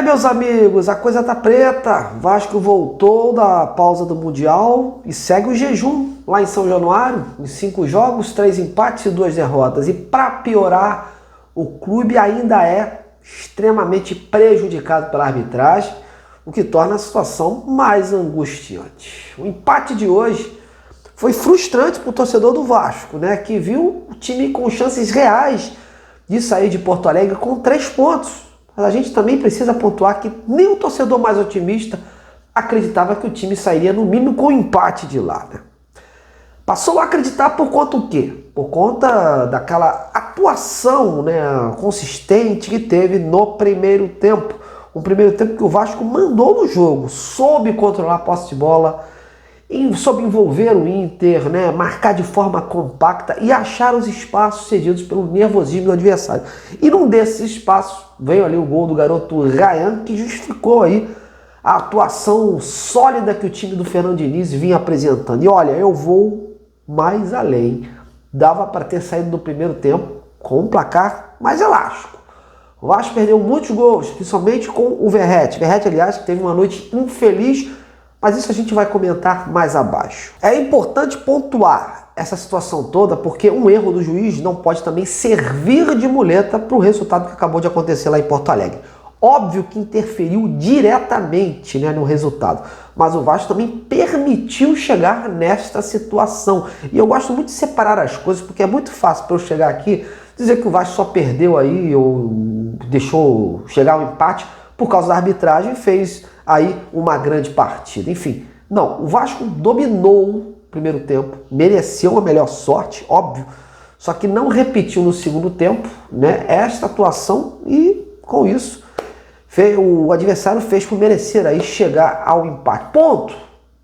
Meus amigos, a coisa tá preta. Vasco voltou da pausa do Mundial e segue o jejum lá em São Januário, em 5 jogos, 3 empates e 2 derrotas. E para piorar, o clube ainda é extremamente prejudicado pela arbitragem, o que torna a situação mais angustiante. O empate de hoje foi frustrante para o torcedor do Vasco, né, que viu o time com chances reais de sair de Porto Alegre com 3 pontos. Mas a gente também precisa pontuar que nem o torcedor mais otimista acreditava que o time sairia no mínimo com o empate de lá, né? Passou a acreditar por conta do quê? Por conta daquela atuação, né, consistente que teve no primeiro tempo. Um primeiro tempo que o Vasco mandou no jogo, soube controlar a posse de bola, soube envolver o Inter, né, marcar de forma compacta e achar os espaços cedidos pelo nervosismo do adversário. E num desses espaços veio ali o gol do garoto Ryan, que justificou aí a atuação sólida que o time do Fernando Diniz vinha apresentando. E olha, eu vou mais além. Dava para ter saído do primeiro tempo com um placar mais elástico. O Vasco perdeu muitos gols, principalmente com o Verratti. Verratti, aliás, que teve uma noite infeliz, mas isso a gente vai comentar mais abaixo. É importante pontuar essa situação toda, porque um erro do juiz não pode também servir de muleta para o resultado que acabou de acontecer lá em Porto Alegre. Óbvio que interferiu diretamente, né, no resultado, mas o Vasco também permitiu chegar nesta situação. E eu gosto muito de separar as coisas, porque é muito fácil para eu chegar aqui dizer que o Vasco só perdeu aí ou deixou chegar ao empate por causa da arbitragem e fez aí uma grande partida. Enfim, não, o Vasco dominou o primeiro tempo, mereceu uma melhor sorte, óbvio, só que não repetiu no segundo tempo, né, esta atuação e com isso o adversário fez por merecer aí chegar ao empate. Ponto.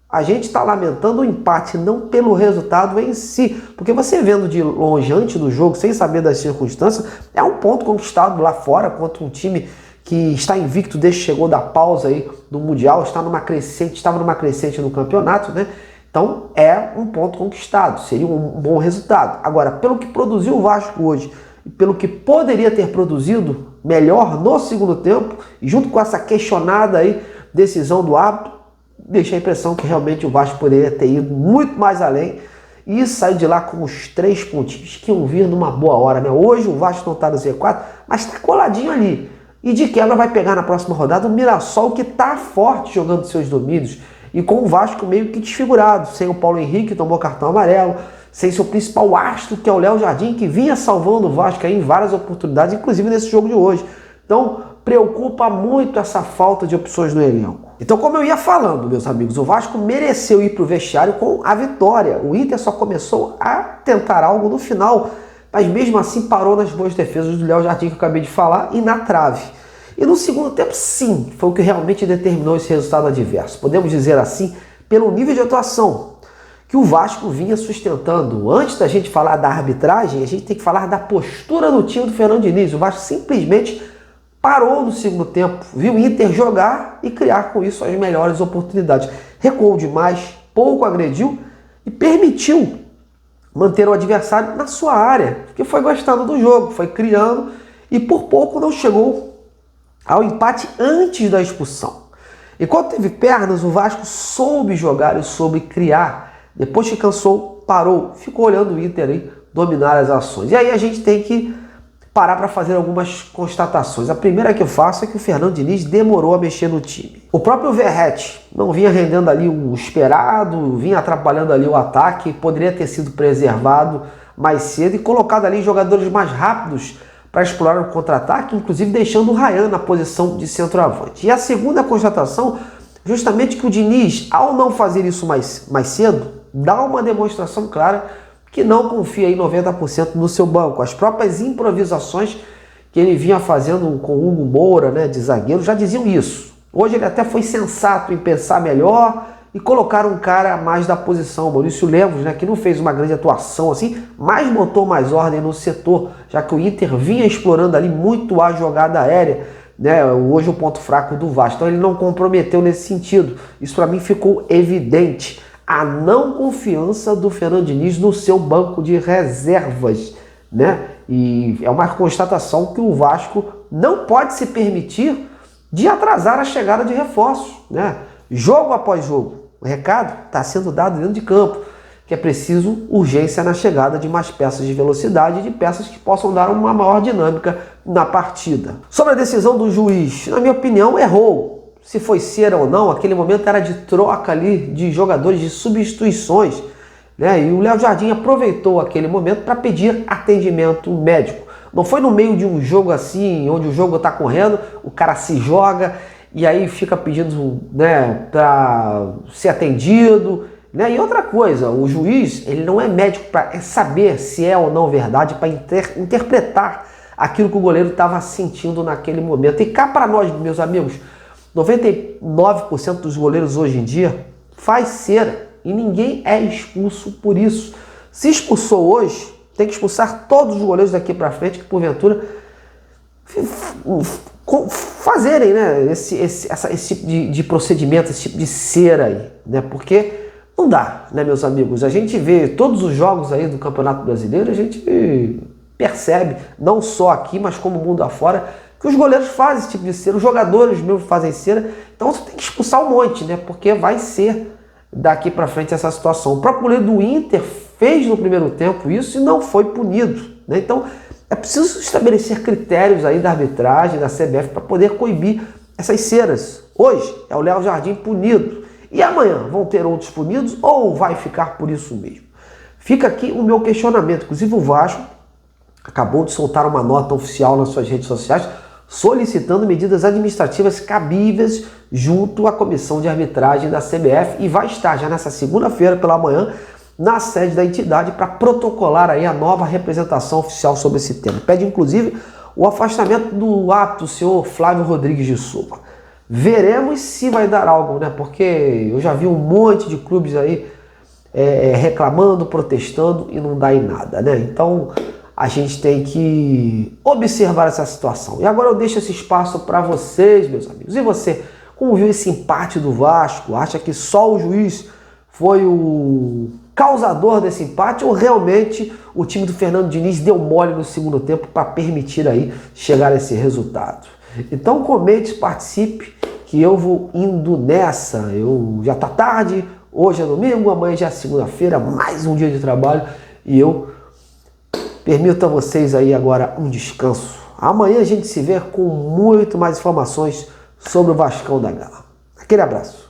A gente está lamentando o empate não pelo resultado em si, porque você vendo de longe antes do jogo, sem saber das circunstâncias, é um ponto conquistado lá fora contra um time que está invicto desde que chegou da pausa aí do Mundial, estava numa crescente no campeonato, né? Então é um ponto conquistado, seria um bom resultado. Agora, pelo que produziu o Vasco hoje e pelo que poderia ter produzido melhor no segundo tempo, e junto com essa questionada aí decisão do árbitro, deixa a impressão que realmente o Vasco poderia ter ido muito mais além e sair de lá com os 3 pontinhos que iam vir numa boa hora, né? Hoje o Vasco não está no Z4, mas está coladinho ali. E de quebra vai pegar na próxima rodada o Mirassol, que está forte jogando seus domínios. E com o Vasco meio que desfigurado. Sem o Paulo Henrique, que tomou cartão amarelo. Sem seu principal astro, que é o Léo Jardim, que vinha salvando o Vasco aí em várias oportunidades, inclusive nesse jogo de hoje. Então, preocupa muito essa falta de opções no elenco. Então, como eu ia falando, meus amigos, o Vasco mereceu ir para o vestiário com a vitória. O Inter só começou a tentar algo no final, mas mesmo assim parou nas boas defesas do Léo Jardim, que eu acabei de falar, e na trave. E no segundo tempo, sim, foi o que realmente determinou esse resultado adverso. Podemos dizer assim, pelo nível de atuação que o Vasco vinha sustentando. Antes da gente falar da arbitragem, a gente tem que falar da postura do time do Fernando Diniz. O Vasco simplesmente parou no segundo tempo, viu o Inter jogar e criar com isso as melhores oportunidades. Recuou demais, pouco agrediu e permitiu manter o adversário na sua área, porque foi gostando do jogo, foi criando e por pouco não chegou ao empate antes da expulsão. Enquanto teve pernas, o Vasco soube jogar e soube criar. Depois que cansou, parou, ficou olhando o Inter aí dominar as ações. E aí a gente tem que parar para fazer algumas constatações. A primeira que eu faço é que o Fernando Diniz demorou a mexer no time. O próprio Verratti não vinha rendendo ali o esperado, vinha atrapalhando ali o ataque, poderia ter sido preservado mais cedo e colocado ali jogadores mais rápidos para explorar o contra-ataque, inclusive deixando o Ryan na posição de centroavante. E a segunda constatação, justamente que o Diniz, ao não fazer isso mais cedo, dá uma demonstração clara que não confia em 90% no seu banco. As próprias improvisações que ele vinha fazendo com o Hugo Moura, né, de zagueiro, já diziam isso. Hoje ele até foi sensato em pensar melhor e colocar um cara a mais da posição. Maurício Lemos, né, que não fez uma grande atuação assim, mas botou mais ordem no setor, já que o Inter vinha explorando ali muito a jogada aérea, né, hoje o ponto fraco do Vasco. Então ele não comprometeu nesse sentido. Isso para mim ficou evidente. A não confiança do Fernando Diniz no seu banco de reservas, né? E é uma constatação que o Vasco não pode se permitir de atrasar a chegada de reforços, né? Jogo após jogo. O recado está sendo dado dentro de campo, que é preciso urgência na chegada de mais peças de velocidade e de peças que possam dar uma maior dinâmica na partida. Sobre a decisão do juiz, na minha opinião, errou. Se foi cera ou não, aquele momento era de troca ali de jogadores, de substituições, né? E o Léo Jardim aproveitou aquele momento para pedir atendimento médico. Não foi no meio de um jogo assim, onde o jogo está correndo, o cara se joga e aí fica pedindo, né, para ser atendido, né? E outra coisa, o juiz, ele não é médico para saber se é ou não verdade, para interpretar aquilo que o goleiro estava sentindo naquele momento. E cá para nós, meus amigos, 99% dos goleiros hoje em dia faz cera e ninguém é expulso por isso. Se expulsou hoje, tem que expulsar todos os goleiros daqui para frente que porventura fazerem, né, esse tipo de procedimento, esse tipo de cera aí, né? Porque não dá, né, meus amigos? A gente vê todos os jogos aí do Campeonato Brasileiro, a gente percebe, não só aqui, mas como mundo afora, que os goleiros fazem esse tipo de cera, os jogadores mesmo fazem cera, então você tem que expulsar um monte, né? Porque vai ser daqui para frente essa situação. O próprio goleiro do Inter fez no primeiro tempo isso e não foi punido, né? Então é preciso estabelecer critérios aí da arbitragem, da CBF, para poder coibir essas ceras. Hoje é o Léo Jardim punido. E amanhã vão ter outros punidos ou vai ficar por isso mesmo? Fica aqui o meu questionamento. Inclusive o Vasco acabou de soltar uma nota oficial nas suas redes sociais solicitando medidas administrativas cabíveis junto à comissão de arbitragem da CBF e vai estar já nessa segunda-feira pela manhã na sede da entidade para protocolar aí a nova representação oficial sobre esse tema. Pede inclusive o afastamento do árbitro, o senhor Flávio Rodrigues de Souza. Veremos se vai dar algo, né? Porque eu já vi um monte de clubes aí reclamando, protestando e não dá em nada, né? Então a gente tem que observar essa situação. E agora eu deixo esse espaço para vocês, meus amigos. E você, como viu esse empate do Vasco? Acha que só o juiz foi o causador desse empate ou realmente o time do Fernando Diniz deu mole no segundo tempo para permitir aí chegar a esse resultado? Então comente, participe, que eu vou indo nessa. Já tá tarde, hoje é domingo, amanhã já é segunda-feira, mais um dia de trabalho e eu permito a vocês aí agora um descanso. Amanhã a gente se vê com muito mais informações sobre o Vascão da Gama. Aquele abraço.